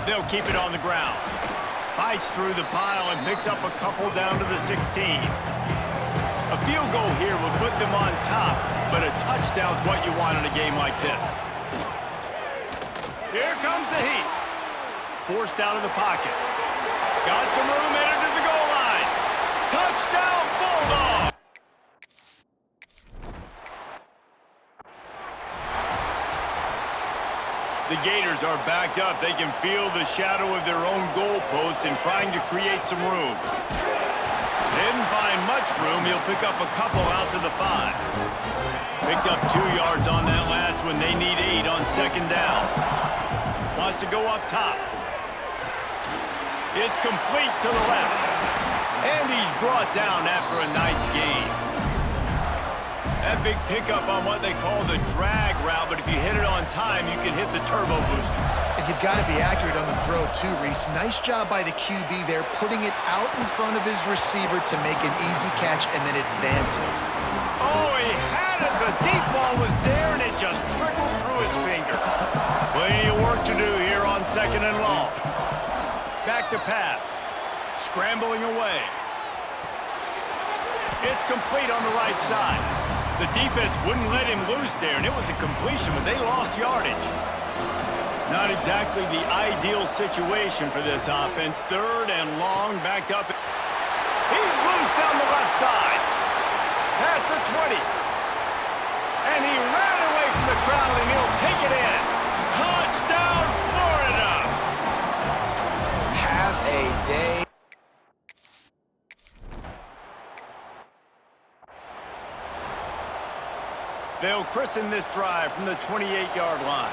They'll keep it on the ground. Fights through the pile and picks up a couple down to the 16. A field goal here will put them on top, but a touchdown's what you want in a game like this. Here comes the heat. Forced out of the pocket. Got some room, headed to the goal line. Touchdown, Bulldogs! The Gators are backed up. They can feel the shadow of their own goalpost and trying to create some room. Didn't find much room. He'll pick up a couple out to the 5. Picked up 2 yards on that last one. They need 8 on second down. Wants to go up top. It's complete to the left. And he's brought down after a nice gain. That big pickup on what they call the drag route, but if you hit it on time, you can hit the turbo boosters. And you've got to be accurate on the throw, too, Reese. Nice job by the QB there, putting it out in front of his receiver to make an easy catch and then advance it. Oh, he had it. The deep ball was there, and it just trickled through his fingers. Plenty of work to do here on second and long. Back to pass. Scrambling away. It's complete on the right side. The defense wouldn't let him loose there, and it was a completion, but they lost yardage. Not exactly the ideal situation for this offense. Third and long, backed up. He's loose down the left side. Past the 20. And he ran away from the crowd, and he'll take it in. Touchdown, Florida! Have a day. They'll christen this drive from the 28-yard line.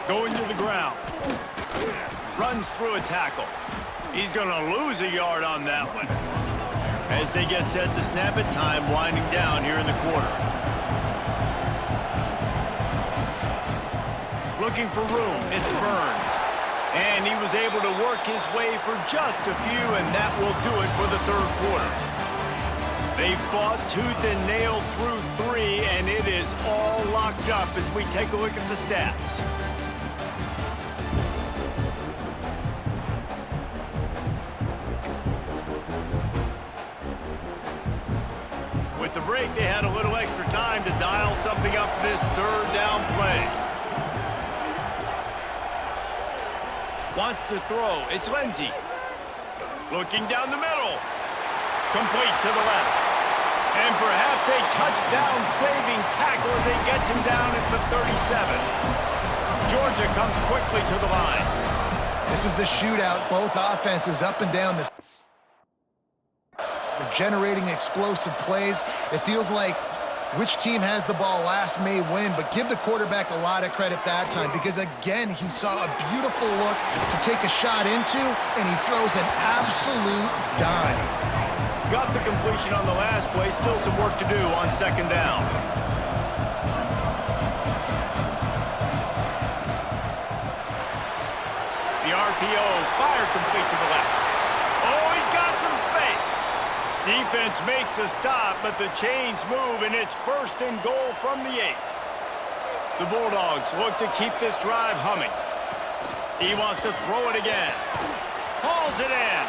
Going to the ground. Runs through a tackle. He's going to lose a yard on that one. As they get set to snap it, time winding down here in the quarter. Looking for room, it's Burns. And he was able to work his way for just a few, and that will do it for the third quarter. They fought tooth and nail through 3, and it is all locked up as we take a look at the stats. With the break, they had a little extra time to dial something up for this third down play. Wants to throw. It's Lindsey. Looking down the middle. Complete to the left. And perhaps a touchdown-saving tackle as he gets him down at the 37. Georgia comes quickly to the line. This is a shootout. Both offenses up and down the They're generating explosive plays. It feels like which team has the ball last may win, but give the quarterback a lot of credit that time because, again, he saw a beautiful look to take a shot into, and he throws an absolute dime. Got the completion on the last play. Still some work to do on second down. The RPO, fire complete to the left. Oh, he's got some space. Defense makes a stop, but the chains move, and it's first and goal from the 8. The Bulldogs look to keep this drive humming. He wants to throw it again. Hauls it in.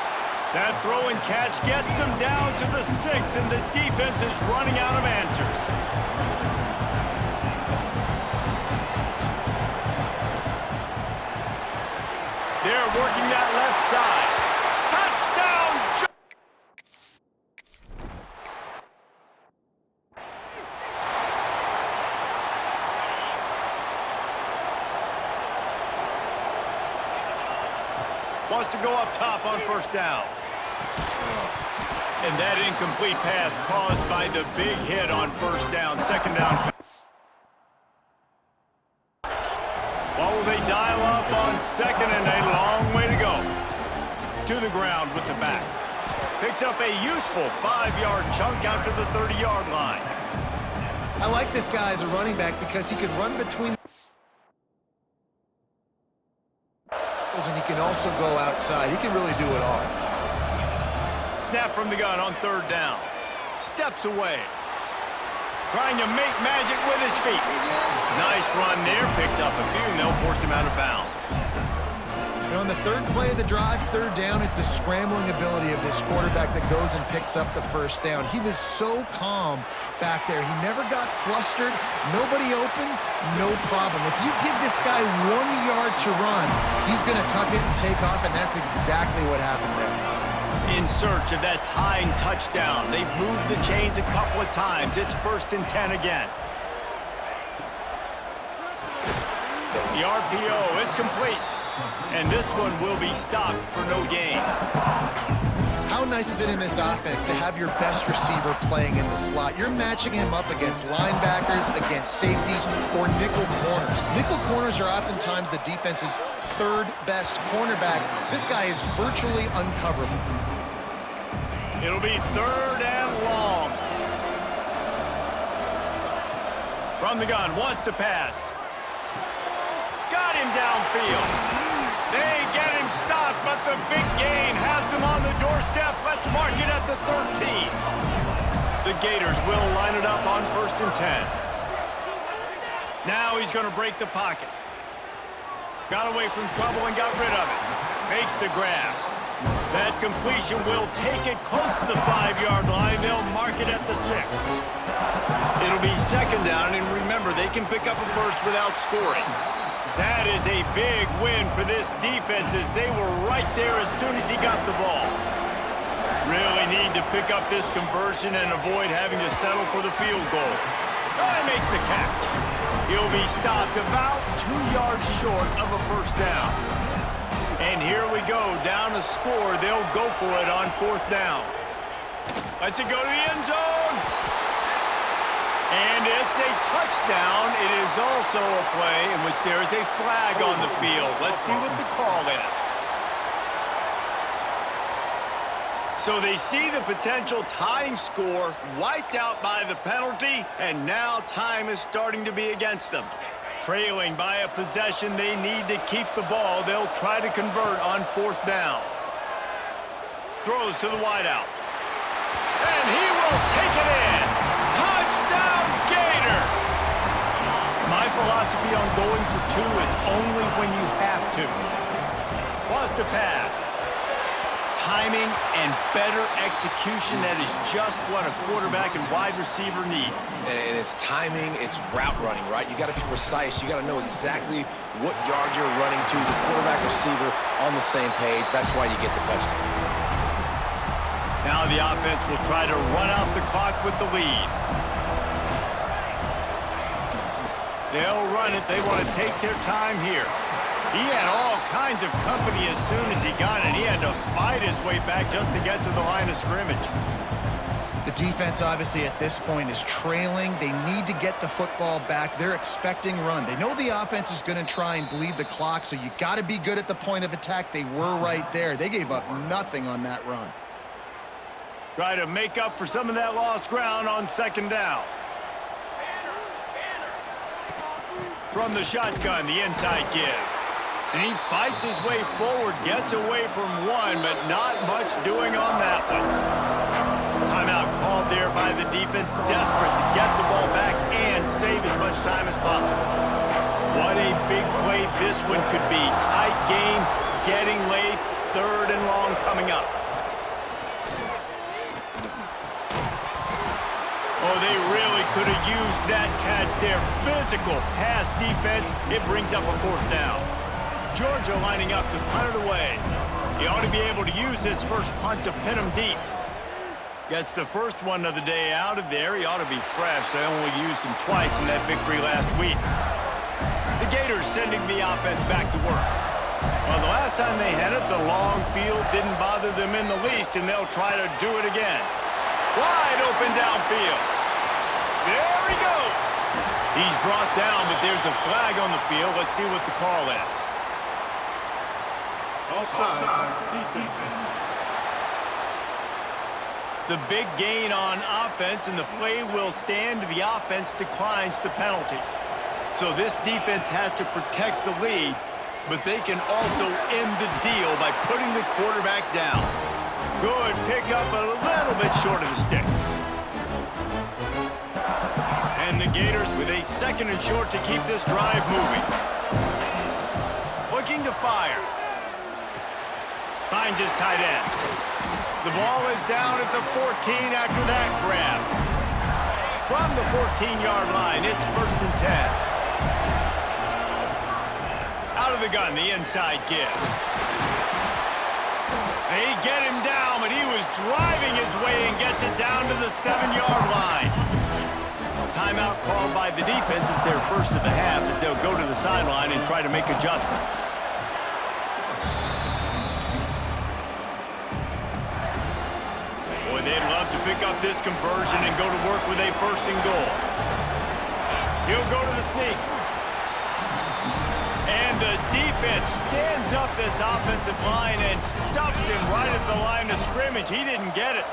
That throw and catch gets them down to the 6, and the defense is running out of answers. They're working that left side. Touchdown! Wants to go up top on first down. And that incomplete pass caused by the big hit on first down. Second down. What will they dial up on second, and a long way to go. To the ground with the back. Picks up a useful 5-yard chunk out to the 30-yard line. I like this guy as a running back because he can run between and he can also go outside. He can really do it all. Snap from the gun on third down. Steps away. trying to make magic with his feet. Nice run there, picks up a few, and they'll force him out of bounds. And on the third play of the drive, third down, it's the scrambling ability of this quarterback that goes and picks up the first down. He was so calm back there. He never got flustered. Nobody open, no problem. If you give this guy 1 yard to run, he's going to tuck it and take off, and that's exactly what happened there. In search of that tying touchdown. They've moved the chains a couple of times. It's 1st and 10 again. The RPO, it's complete. And this one will be stopped for no gain. How nice is it in this offense to have your best receiver playing in the slot? You're matching him up against linebackers, against safeties, or nickel corners. Nickel corners are oftentimes the defense's third best cornerback. This guy is virtually uncoverable. It'll be 3rd and long. From the gun, wants to pass. Got him downfield. They get him stopped, but the big gain has them on the doorstep. Let's mark it at the 13. The Gators will line it up on 1st and 10. Now he's going to break the pocket. Got away from trouble and got rid of it. Makes the grab. That completion will take it close to the 5-yard line. They'll mark it at the 6. It'll be 2nd down, and remember, they can pick up a first without scoring. That is a big win for this defense as they were right there as soon as he got the ball. Really need to pick up this conversion and avoid having to settle for the field goal. But he makes the catch. He'll be stopped about 2 yards short of a first down. And here we go, down a score. They'll go for it on 4th down. Let's it go to the end zone. And it's a touchdown. It is also a play in which there is a flag on the field. Let's see what the call is. So they see the potential tying score wiped out by the penalty, and now time is starting to be against them. Trailing by a possession, they need to keep the ball. They'll try to convert on 4th down. Throws to the wideout. And he will take it in. Touchdown, Gators! My philosophy on going for 2 is only when you have to. Plus to pass. Timing and better execution, that is just what a quarterback and wide receiver need. And it's timing, it's route running, right? You got to be precise. You got to know exactly what yard you're running to. The quarterback receiver on the same page. That's why you get the touchdown. Now the offense will try to run out the clock with the lead. They'll run it. They want to take their time here. He had all kinds of company as soon as he got it. He had to fight his way back just to get to the line of scrimmage. The defense, obviously, at this point is trailing. They need to get the football back. They're expecting run. They know the offense is going to try and bleed the clock, so you got to be good at the point of attack. They were right there. They gave up nothing on that run. Try to make up for some of that lost ground on 2nd down. From the shotgun, the inside give. And he fights his way forward, gets away from one, but not much doing on that one. Timeout called there by the defense, desperate to get the ball back and save as much time as possible. What a big play this one could be. Tight game, getting late, 3rd and long coming up. Oh, they really could have used that catch there. Physical pass defense. It brings up a 4th down. Georgia lining up to punt it away. He ought to be able to use this first punt to pin him deep. Gets the first one of the day out of there. He ought to be fresh. They only used him twice in that victory last week. The Gators sending the offense back to work. Well, the last time they had it, the long field didn't bother them in the least, and they'll try to do it again. Wide open downfield. There he goes. He's brought down, but there's a flag on the field. Let's see what the call is. Offside, defense. The big gain on offense, and the play will stand. The offense declines the penalty. So this defense has to protect the lead, but they can also end the deal by putting the quarterback down. Good pick up, a little bit short of the sticks. Gators with a 2nd and short to keep this drive moving. Looking to fire. Finds his tight end. The ball is down at the 14 after that grab. From the 14-yard line, it's 1st and 10. Out of the gun, the inside give. They get him down, but he was driving his way and gets it down to the 7-yard line. Timeout called by the defense. It's their first of the half as they'll go to the sideline and try to make adjustments. Boy, they'd love to pick up this conversion and go to work with a 1st and goal. He'll go to the sneak. And the defense stands up this offensive line and stuffs him right at the line of scrimmage. He didn't get it.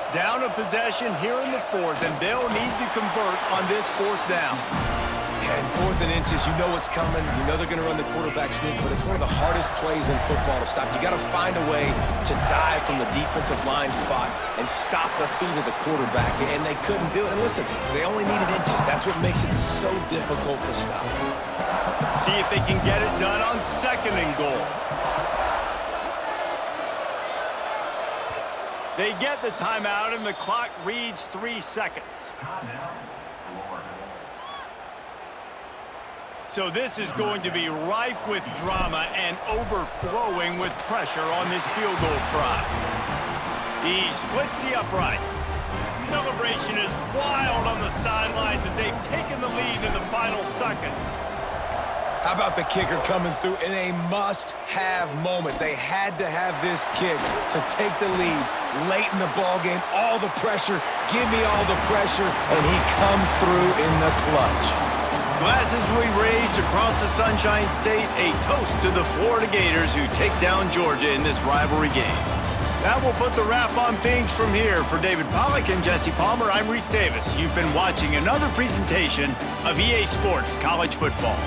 Down a possession here in the 4th, and they'll need to convert on this 4th down. Yeah, and 4th and inches, you know what's coming. You know they're going to run the quarterback sneak, but it's one of the hardest plays in football to stop. You got to find a way to dive from the defensive line spot and stop the feet of the quarterback, and they couldn't do it. And listen, they only needed inches. That's what makes it so difficult to stop. See if they can get it done on 2nd and goal. They get the timeout, and the clock reads 3 seconds. So this is going to be rife with drama and overflowing with pressure on this field goal try. He splits the uprights. Celebration is wild on the sidelines as they've taken the lead in the final seconds. How about the kicker coming through in a must-have moment? They had to have this kick to take the lead late in the ballgame. All the pressure, give me all the pressure, and he comes through in the clutch. Glasses will be raised across the Sunshine State, a toast to the Florida Gators who take down Georgia in this rivalry game. That will put the wrap on things from here. For David Pollack and Jesse Palmer, I'm Reese Davis. You've been watching another presentation of EA Sports College Football.